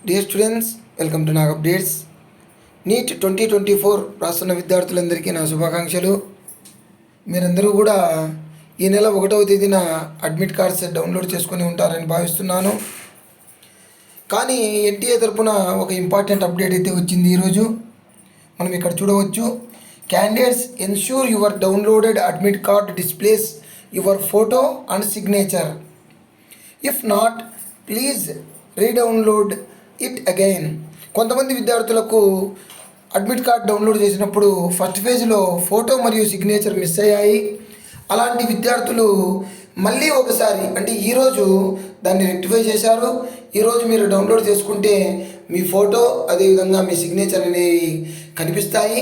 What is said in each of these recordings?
Dear students, welcome to Nag updates. NEET 2024 రాస్తున్న విద్యార్థులందరికీ నా శుభాకాంక్షలు. మీరందరూ కూడా ఈ నెల 1వ తేదీన అడ్మిట్ కార్డ్స్ డౌన్లోడ్ చేసుకొని ఉంటారని భావిస్తున్నాను. కానీ ఎన్టీఏ తరపున ఒక ఇంపార్టెంట్ అప్డేట్ అయితే వచ్చింది ఈరోజు. మనం ఇక్కడ చూడవచ్చు, candidates ensure your downloaded admit card displays your photo and signature. If not, please redownload it again. కొంతమంది విద్యార్థులకు అడ్మిట్ కార్డ్ డౌన్లోడ్ చేసినప్పుడు ఫస్ట్ పేజ్లో ఫోటో మరియు సిగ్నేచర్ మిస్ అయ్యాయి. అలాంటి విద్యార్థులు మళ్ళీ ఒకసారి అంటే ఈరోజు దాన్ని రెక్టిఫై చేశారు. ఈరోజు మీరు డౌన్లోడ్ చేసుకుంటే మీ ఫోటో అదేవిధంగా మీ సిగ్నేచర్ అనేవి కనిపిస్తాయి.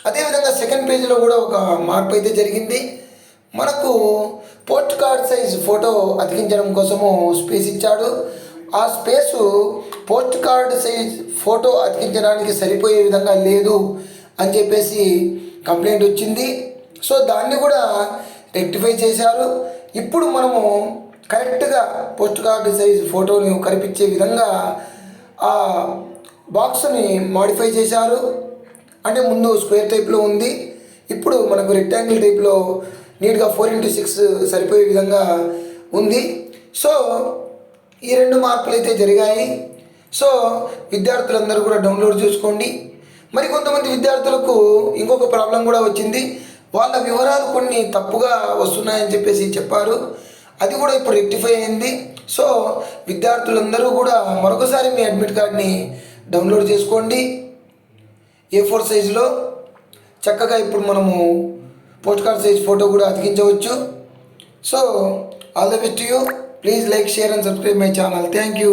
అదేవిధంగా సెకండ్ పేజీలో కూడా ఒక మార్పు అయితే జరిగింది. మనకు పోస్ట్ కార్డ్ సైజ్ ఫోటో అతికించడం కోసము స్పేస్ ఇచ్చాడు. ఆ space post card size photo అతికించడానికి సరిపోయే విధంగా లేదు అని చెప్పేసి కంప్లైంట్ వచ్చింది. సో దాన్ని కూడా రెక్టిఫై చేశారు. ఇప్పుడు మనము కరెక్ట్గా పోస్ట్ కార్డ్ సైజ్ ఫోటోని కనిపించే విధంగా ఆ బాక్స్ని మాడిఫై చేశారు. అంటే ముందు స్క్వేర్ టైప్లో ఉంది, ఇప్పుడు మనకు రెక్టాంగిల్ టైప్లో నీట్గా 4x6 సరిపోయే విధంగా ఉంది. సో ఈ రెండు మార్పులు అయితే జరిగాయి. సో విద్యార్థులందరూ కూడా డౌన్లోడ్ చేసుకోండి. మరి కొంతమంది విద్యార్థులకు ఇంకొక ప్రాబ్లం కూడా వచ్చింది. వాళ్ళ వివరాలు కొన్ని తప్పుగా వస్తున్నాయని చెప్పేసి చెప్పారు. అది కూడా ఇప్పుడు రెక్టిఫై అయింది. సో విద్యార్థులందరూ కూడా మరొకసారి మీ అడ్మిట్ కార్డ్ని డౌన్లోడ్ చేసుకోండి. A4 సైజులో చక్కగా ఇప్పుడు మనము పోస్ట్ కార్డ్ సైజ్ ఫోటో కూడా అతికించవచ్చు. So all the best to you. Please like, share and subscribe my channel. Thank you.